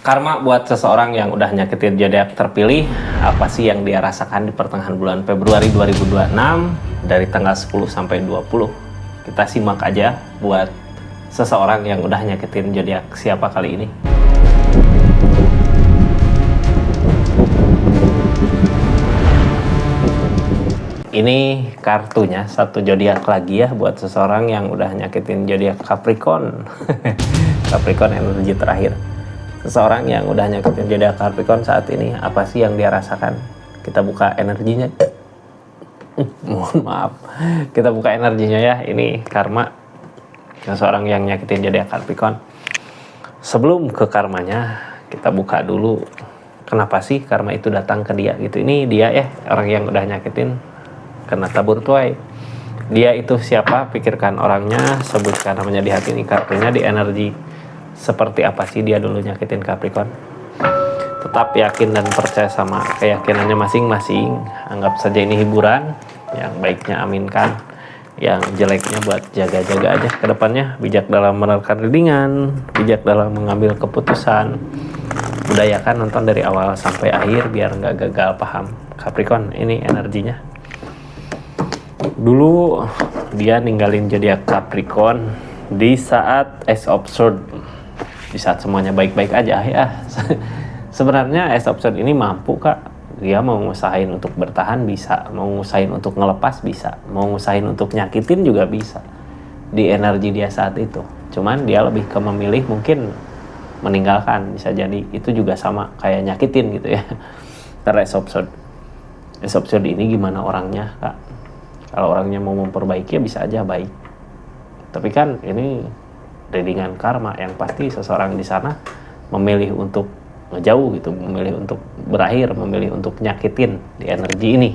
Karma buat seseorang yang udah nyakitin zodiak terpilih, apa sih yang dia rasakan di pertengahan bulan Februari 2026 dari tanggal 10 sampai 20. Kita simak aja buat seseorang yang udah nyakitin zodiak siapa kali ini. Ini kartunya satu zodiak lagi ya buat seseorang yang udah nyakitin zodiak Capricorn. Capricorn energi terakhir. Seseorang yang udah nyakitin zodiak Capricorn saat ini, apa sih yang dia rasakan? Kita buka energinya. Mohon maaf. Kita buka energinya ya. Ini karma seseorang yang nyakitin zodiak Capricorn. Sebelum ke karmanya, kita buka dulu kenapa sih karma itu datang ke dia gitu. Ini dia ya, orang yang udah nyakitin kena tabur tuai. Dia itu siapa? Pikirkan orangnya, sebutkan namanya di hati ini, kartunya di energi. Seperti apa sih dia dulu nyakitin Capricorn. Tetap yakin dan percaya sama keyakinannya masing-masing. Anggap saja ini hiburan. Yang baiknya aminkan, yang jeleknya buat jaga-jaga aja ke depannya. Bijak dalam menerka readingan, bijak dalam mengambil keputusan. Budayakan nonton dari awal sampai akhir biar nggak gagal paham. Capricorn ini energinya. Dulu dia ninggalin zodiak Capricorn di saat Ace of Swords, di saat semuanya baik-baik aja ya. Sebenarnya Ace of Swords ini mampu kak. Dia mau ngusahain untuk bertahan bisa, mau ngusahain untuk ngelepas bisa, mau ngusahain untuk nyakitin juga bisa di energi dia saat itu. Cuman dia lebih ke memilih mungkin meninggalkan, bisa jadi itu juga sama kayak nyakitin gitu ya. Terus Ace of Swords ini gimana orangnya kak? Kalau orangnya mau memperbaiki ya bisa aja baik. Tapi kan ini readingan karma, yang pasti seseorang di sana memilih untuk ngejauh gitu, memilih untuk berakhir, memilih untuk nyakitin di energi ini.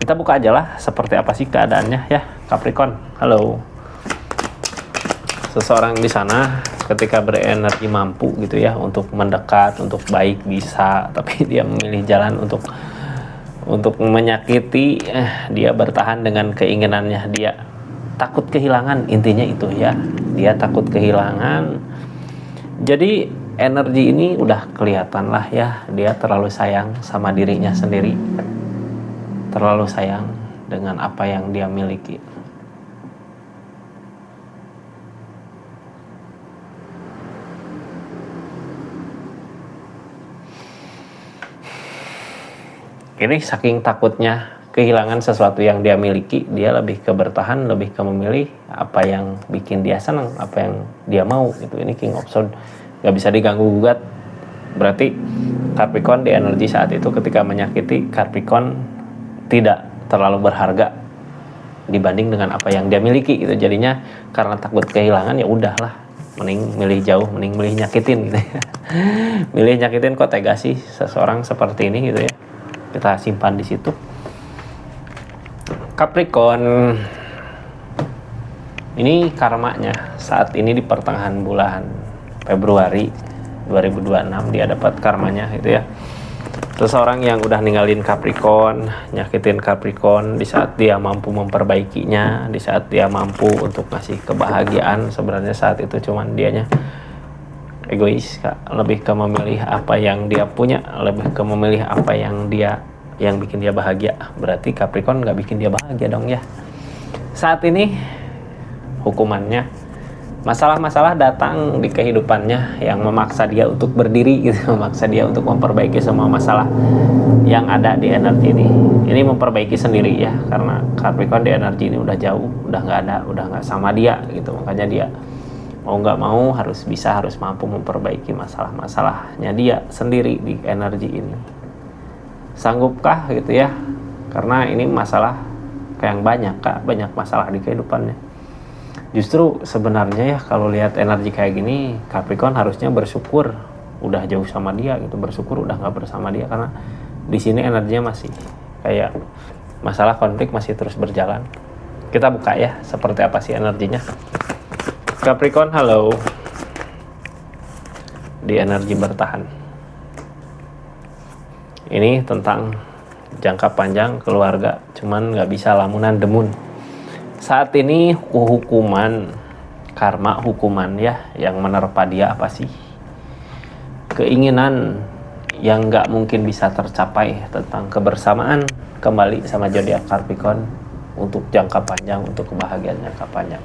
Kita buka aja lah seperti apa sih keadaannya ya Capricorn. Halo. Seseorang di sana ketika berenergi mampu gitu ya untuk mendekat, untuk baik bisa, tapi dia memilih jalan untuk menyakiti. Dia bertahan dengan keinginannya, dia takut kehilangan, intinya itu ya. Dia takut kehilangan. Jadi energi ini udah kelihatan lah ya, dia terlalu sayang sama dirinya sendiri, terlalu sayang dengan apa yang dia miliki. Ini saking takutnya kehilangan sesuatu yang dia miliki, dia lebih ke bertahan, lebih ke memilih apa yang bikin dia senang, apa yang dia mau gitu. Ini King of Swords gak bisa diganggu gugat. Berarti Capricorn di energi saat itu ketika menyakiti, Capricorn tidak terlalu berharga dibanding dengan apa yang dia miliki gitu. Jadinya karena takut kehilangan ya udahlah, mending milih jauh, mending milih nyakitin gitu ya. Milih nyakitin, kok tega sih seseorang seperti ini gitu ya. Kita simpan di situ. Capricorn ini karmanya saat ini di pertengahan bulan Februari 2026 dia dapat karmanya gitu ya. Seseorang yang udah ninggalin Capricorn, nyakitin Capricorn di saat dia mampu memperbaikinya, di saat dia mampu untuk ngasih kebahagiaan. Sebenarnya saat itu cuman dianya egois kak, lebih ke memilih apa yang dia punya, lebih ke memilih apa yang bikin dia bahagia. Berarti Capricorn nggak bikin dia bahagia dong ya. Saat ini hukumannya, masalah-masalah datang di kehidupannya yang memaksa dia untuk berdiri gitu, memaksa dia untuk memperbaiki semua masalah yang ada di energi ini. Ini memperbaiki sendiri ya, karena Capricorn di energi ini udah jauh, udah nggak ada, udah nggak sama dia gitu. Makanya dia mau nggak mau harus mampu memperbaiki masalah-masalahnya dia sendiri di energi ini. Sanggupkah gitu ya? Karena ini masalah yang banyak kak, banyak masalah di kehidupannya. Justru sebenarnya ya kalau lihat energi kayak gini, Capricorn harusnya bersyukur udah jauh sama dia gitu, bersyukur udah nggak bersama dia, karena di sini energinya masih kayak masalah konflik masih terus berjalan. Kita buka ya seperti apa sih energinya. Capricorn, halo. Di energi bertahan. Ini tentang jangka panjang keluarga, cuman nggak bisa lamunan demun. Saat ini hukuman, karma hukuman ya, yang menerpa dia apa sih? keinginan yang nggak mungkin bisa tercapai tentang kebersamaan kembali sama zodiak Capricorn untuk jangka panjang, untuk kebahagiaan jangka panjang.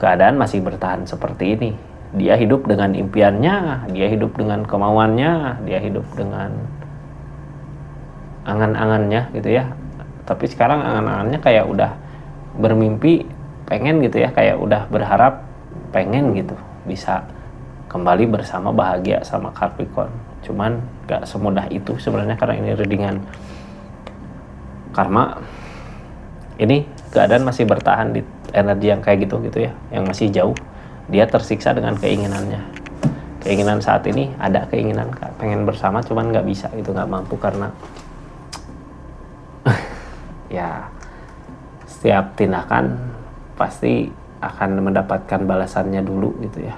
Keadaan masih bertahan seperti ini. Dia hidup dengan impiannya, dia hidup dengan kemauannya, dia hidup dengan angan-angannya gitu ya. Tapi sekarang angan-angannya kayak udah bermimpi pengen gitu ya, kayak udah berharap pengen gitu bisa kembali bersama bahagia sama Capricorn. Cuman gak semudah itu sebenarnya, karena ini readingan karma. Ini keadaan masih bertahan di energi yang kayak gitu ya, yang masih jauh. Dia tersiksa dengan keinginannya. Keinginan saat ini ada keinginan pengen bersama, cuman nggak bisa gitu, nggak mampu karena ya setiap tindakan pasti akan mendapatkan balasannya dulu gitu ya.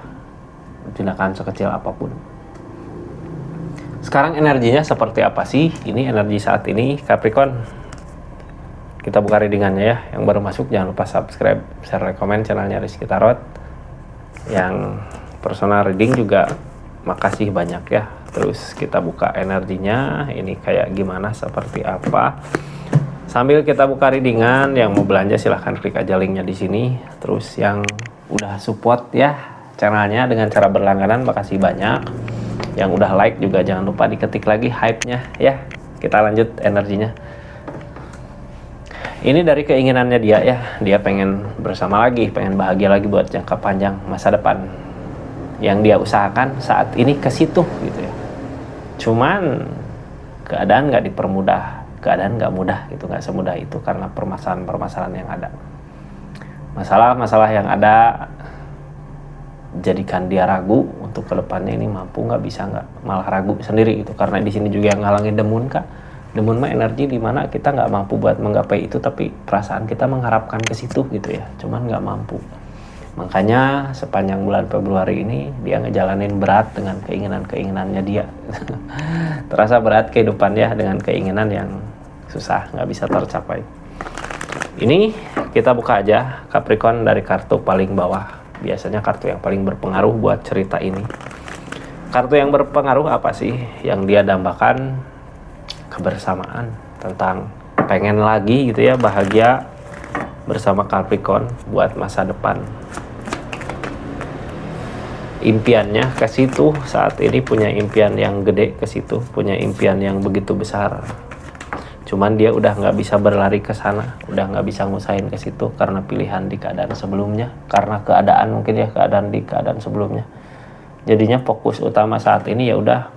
Tindakan sekecil apapun. Sekarang energinya seperti apa sih? Ini energi saat ini Capricorn. Kita buka readingannya ya. Yang baru masuk jangan lupa subscribe, share, like, komen channelnya Rizky Tarot. Yang personal reading juga makasih banyak ya. Terus kita buka energinya. Ini kayak gimana, seperti apa. Sambil kita buka readingan, yang mau belanja silahkan klik aja linknya di sini. Terus yang udah support ya channelnya dengan cara berlangganan, makasih banyak. Yang udah like juga jangan lupa diketik lagi hype-nya ya. Kita lanjut energinya. Ini dari keinginannya dia ya. Dia pengen bersama lagi, pengen bahagia lagi buat jangka panjang masa depan. Yang dia usahakan saat ini ke situ gitu ya. Cuman keadaan nggak dipermudah. Keadaan nggak mudah gitu, nggak semudah itu karena permasalahan-permasalahan yang ada. Masalah-masalah yang ada jadikan dia ragu untuk kedepannya ini mampu nggak, bisa nggak, malah ragu sendiri gitu. Karena di sini juga yang ngalangin demun kak. Demun mah energi dimana kita nggak mampu buat menggapai itu, tapi perasaan kita mengharapkan ke situ gitu ya, cuman nggak mampu. Makanya sepanjang bulan Februari ini dia ngejalanin berat dengan keinginan-keinginannya dia. Terasa berat kehidupan ya dengan keinginan yang susah, nggak bisa tercapai. Ini kita buka aja Capricorn dari kartu paling bawah. Biasanya kartu yang paling berpengaruh buat cerita ini. Kartu yang berpengaruh apa sih? Yang dia dambakan kebersamaan, tentang pengen lagi gitu ya, bahagia bersama Capricorn buat masa depan. Impiannya ke situ saat ini, punya impian yang gede ke situ, punya impian yang begitu besar. Cuman dia udah nggak bisa berlari ke sana, udah nggak bisa ngusahain ke situ karena pilihan di keadaan sebelumnya, karena keadaan mungkin ya, keadaan di keadaan sebelumnya. Jadinya fokus utama saat ini ya udah,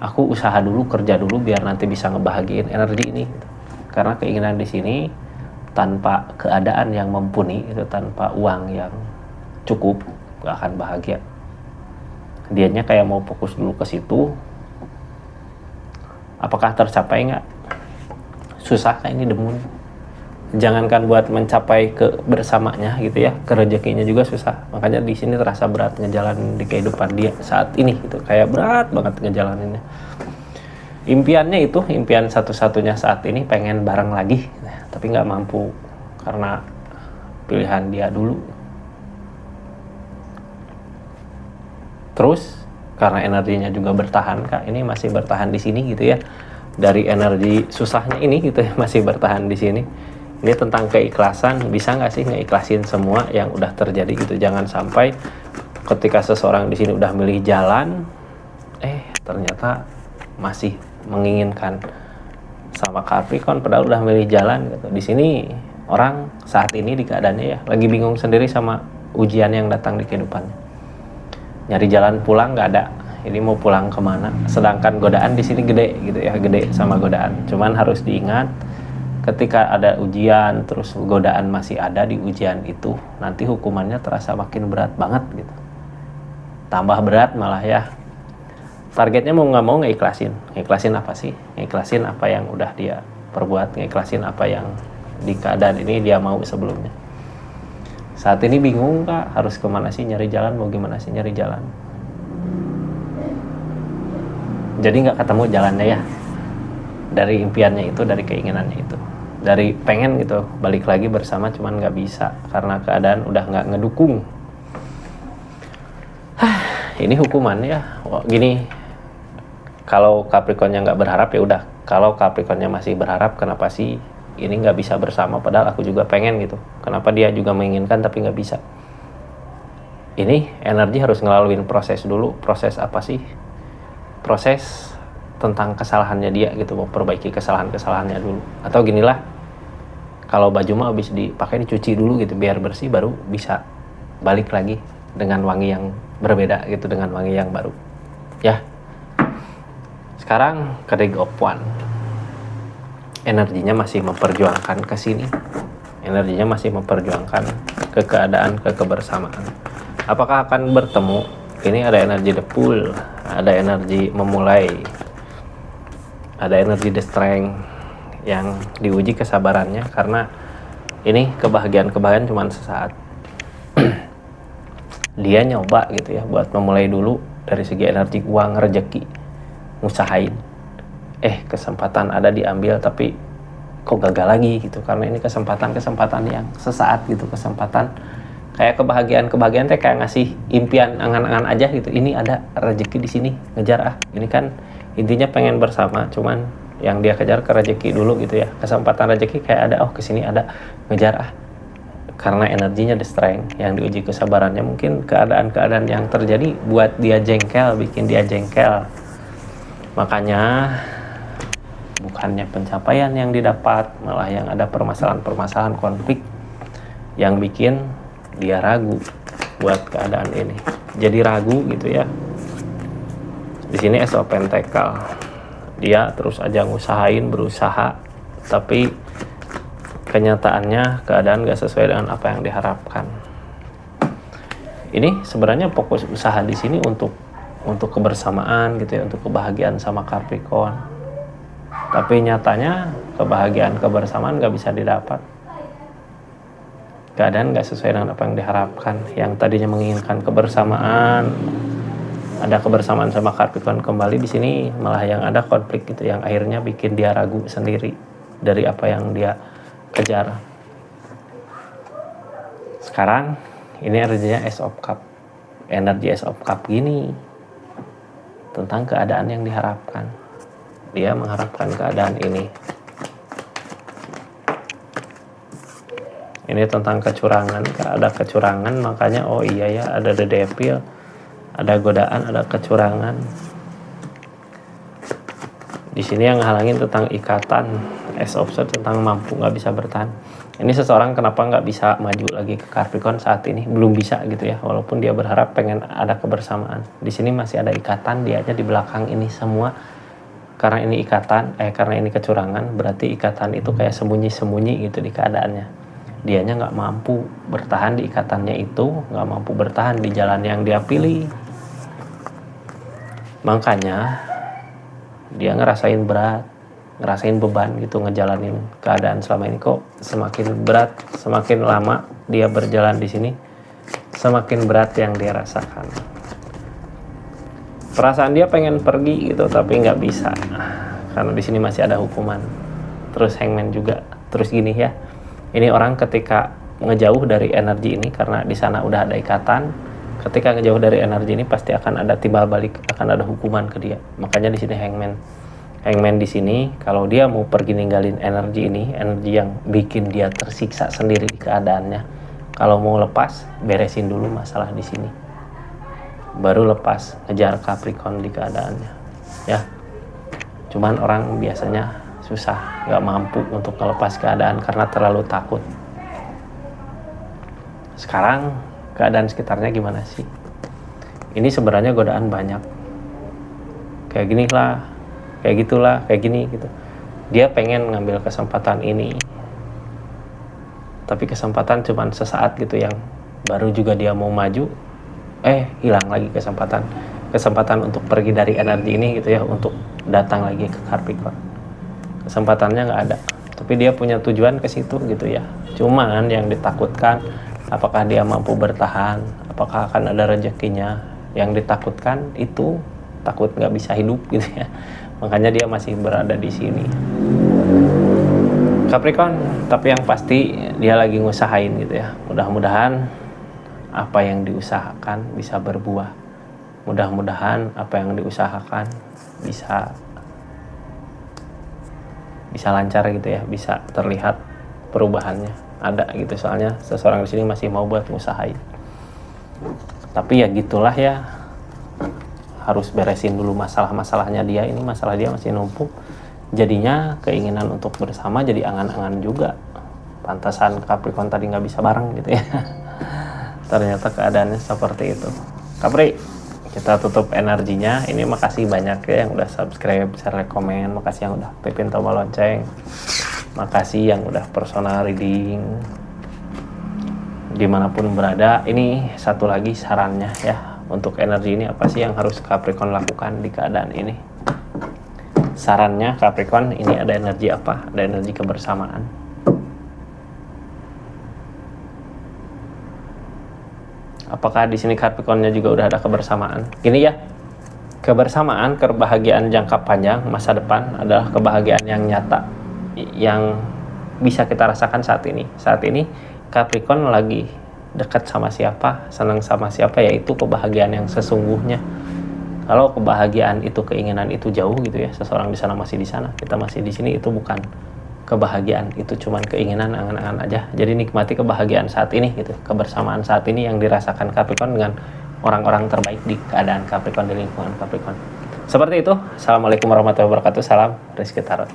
aku usaha dulu, kerja dulu biar nanti bisa ngebahagiain energi ini. Karena keinginan di sini tanpa keadaan yang mumpuni itu, tanpa uang yang cukup, gak akan bahagia. Dianya kayak mau fokus dulu ke situ. Apakah tercapai nggak? Susah kayak ini demun. Jangankan buat mencapai ke bersamanya gitu ya, ke rezekinya juga susah. Makanya di sini terasa berat ngejalanin di kehidupan dia saat ini gitu, kayak berat banget ngejalaninnya. Impiannya itu, impian satu-satunya saat ini pengen bareng lagi, tapi nggak mampu karena pilihan dia dulu. Terus karena energinya juga bertahan kak, ini masih bertahan di sini gitu ya. Dari energi susahnya ini gitu ya, masih bertahan di sini. Ini tentang keikhlasan, bisa nggak sih ngeikhlasin semua yang udah terjadi gitu. Jangan sampai ketika seseorang di sini udah milih jalan, ternyata masih menginginkan sama Capricorn padahal udah milih jalan gitu. Di sini orang saat ini di keadaannya ya lagi bingung sendiri sama ujian yang datang di kehidupannya. Nyari jalan pulang nggak ada. Ini mau pulang kemana? Sedangkan godaan di sini gede gitu ya, gede sama godaan. Cuman harus diingat, ketika ada ujian terus godaan masih ada di ujian itu, nanti hukumannya terasa makin berat banget gitu. Tambah berat malah ya. Targetnya mau nggak mau ngeikhlasin. Ngeikhlasin apa sih? Ngeikhlasin apa yang udah dia perbuat, ngeikhlasin apa yang di keadaan ini dia mau sebelumnya. Saat ini bingung kak, harus kemana sih nyari jalan, mau gimana sih nyari jalan. Jadi nggak ketemu jalannya ya. Dari impiannya itu, dari keinginannya itu. Dari pengen gitu balik lagi bersama, cuman nggak bisa karena keadaan udah nggak ngedukung. ini hukuman ya. Wah, gini, kalau Capricornnya nggak berharap ya udah. Kalau Capricornnya masih berharap, kenapa sih ini nggak bisa bersama? Padahal aku juga pengen gitu. Kenapa dia juga menginginkan tapi nggak bisa? Ini energi harus ngelaluin proses dulu. Proses apa sih? Proses tentang kesalahannya dia gitu, mau perbaiki kesalahannya dulu. Atau ginilah, kalau baju mah habis dipakai dicuci dulu gitu biar bersih, baru bisa balik lagi dengan wangi yang berbeda gitu, dengan wangi yang baru ya. Sekarang ke Rig of One, energinya masih memperjuangkan ke sini, energinya masih memperjuangkan ke keadaan, ke kebersamaan. Apakah akan bertemu? Ini ada energi the Fool, ada energi memulai, ada energi the Strength yang diuji kesabarannya, karena ini kebahagiaan cuma sesaat. Dia nyoba gitu ya buat memulai dulu dari segi energi uang, rezeki, ngusahain. Kesempatan ada diambil tapi kok gagal lagi gitu, karena ini kesempatan yang sesaat gitu, kesempatan kayak kebahagiaan teh kayak ngasih impian angan-angan aja gitu. Ini ada rezeki di sini, ngejar ini kan intinya pengen bersama, cuman yang dia kejar ke rezeki dulu gitu ya. Kesempatan rezeki kayak ada, kesini ada, ngejar karena energinya the Strength yang diuji kesabarannya. Mungkin keadaan-keadaan yang terjadi buat dia jengkel, bikin dia jengkel, makanya bukannya pencapaian yang didapat, malah yang ada permasalahan konflik yang bikin dia ragu buat keadaan ini. Jadi ragu gitu ya. Di sini Ace of Pentacle, dia terus aja ngusahain, berusaha, tapi kenyataannya keadaan gak sesuai dengan apa yang diharapkan. Ini sebenarnya fokus usaha di sini untuk kebersamaan gitu ya, untuk kebahagiaan sama Capricorn. Tapi nyatanya kebahagiaan, kebersamaan gak bisa didapat. Keadaan gak sesuai dengan apa yang diharapkan. Yang tadinya menginginkan kebersamaan, ada kebersamaan sama Capricorn kembali, di sini malah yang ada konflik gitu, yang akhirnya bikin dia ragu sendiri dari apa yang dia kejar. Sekarang ini energinya Ace of Cup. Energi Ace of Cup gini tentang keadaan yang diharapkan. Dia mengharapkan keadaan ini. Ini tentang kecurangan, ada kecurangan, makanya ada the Devil, ada godaan, ada kecurangan. Di sini yang halangin tentang ikatan, Ace of Swords tentang mampu, nggak bisa bertahan. Ini seseorang kenapa nggak bisa maju lagi ke Capricorn saat ini, belum bisa gitu ya, walaupun dia berharap pengen ada kebersamaan. Di sini masih ada ikatan, dia aja di belakang ini semua. Karena ini ikatan, karena ini kecurangan, berarti ikatan itu kayak sembunyi-sembunyi gitu di keadaannya. Dianya nggak mampu bertahan di ikatannya itu, nggak mampu bertahan di jalan yang dia pilih. Makanya dia ngerasain berat, ngerasain beban gitu, ngejalanin keadaan selama ini. Kok semakin berat, semakin lama dia berjalan di sini, semakin berat yang dia rasakan. Perasaan dia pengen pergi gitu, tapi nggak bisa karena di sini masih ada hukuman. Terus Hangman juga, terus gini ya. Ini orang ketika ngejauh dari energi ini, karena di sana udah ada ikatan, ketika ngejauh dari energi ini pasti akan ada timbal balik, akan ada hukuman ke dia. Makanya di sini Hangman di sini, kalau dia mau pergi ninggalin energi ini, energi yang bikin dia tersiksa sendiri di keadaannya, kalau mau lepas, beresin dulu masalah di sini, baru lepas ngejar Capricorn di keadaannya ya. Cuman orang biasanya susah, nggak mampu untuk melepas keadaan karena terlalu takut. Sekarang keadaan sekitarnya gimana sih? Ini sebenarnya godaan banyak, kayak gini lah, kayak gitulah, kayak gini gitu. Dia pengen ngambil kesempatan ini, tapi kesempatan cuman sesaat gitu, yang baru juga dia mau maju, hilang lagi kesempatan untuk pergi dari energi ini gitu ya, untuk datang lagi ke Capricorn. Kesempatannya nggak ada, tapi dia punya tujuan ke situ gitu ya. Cuman yang ditakutkan, apakah dia mampu bertahan, apakah akan ada rezekinya. Yang ditakutkan itu takut nggak bisa hidup gitu ya, makanya dia masih berada di sini Capricorn. Tapi yang pasti dia lagi ngusahain gitu ya. Mudah-mudahan apa yang diusahakan bisa berbuah. mudah-mudahan apa yang diusahakan bisa lancar gitu ya, bisa terlihat perubahannya ada gitu. Soalnya seseorang di sini masih mau buat ngusahain, tapi ya gitulah ya, harus beresin dulu masalah-masalahnya dia. Ini masalah dia masih numpuk, jadinya keinginan untuk bersama jadi angan-angan juga. Pantasan Capricorn tadi nggak bisa bareng gitu ya. Ternyata keadaannya seperti itu. Capri, kita tutup energinya. Ini makasih banyak ya yang udah subscribe, share, komen. Makasih yang udah aktifin tombol lonceng. Makasih yang udah personal reading dimanapun berada. Ini satu lagi sarannya ya, untuk energi ini apa sih yang harus Capricorn lakukan di keadaan ini. Sarannya Capricorn, ini ada energi apa? Ada energi kebersamaan. Apakah di sini Capricornnya juga udah ada kebersamaan? Gini ya, kebersamaan, kebahagiaan jangka panjang masa depan adalah kebahagiaan yang nyata, yang bisa kita rasakan saat ini. Saat ini Capricorn lagi dekat sama siapa, senang sama siapa, yaitu kebahagiaan yang sesungguhnya. Kalau kebahagiaan itu, keinginan itu jauh gitu ya, seseorang di sana masih di sana, kita masih di sini, itu bukan kebahagiaan, itu cuman keinginan, angan-angan aja. Jadi nikmati kebahagiaan saat ini gitu, kebersamaan saat ini yang dirasakan Capricorn dengan orang-orang terbaik di keadaan Capricorn, di lingkungan Capricorn. Seperti itu. Assalamualaikum warahmatullahi wabarakatuh. Salam Rizky Tarot.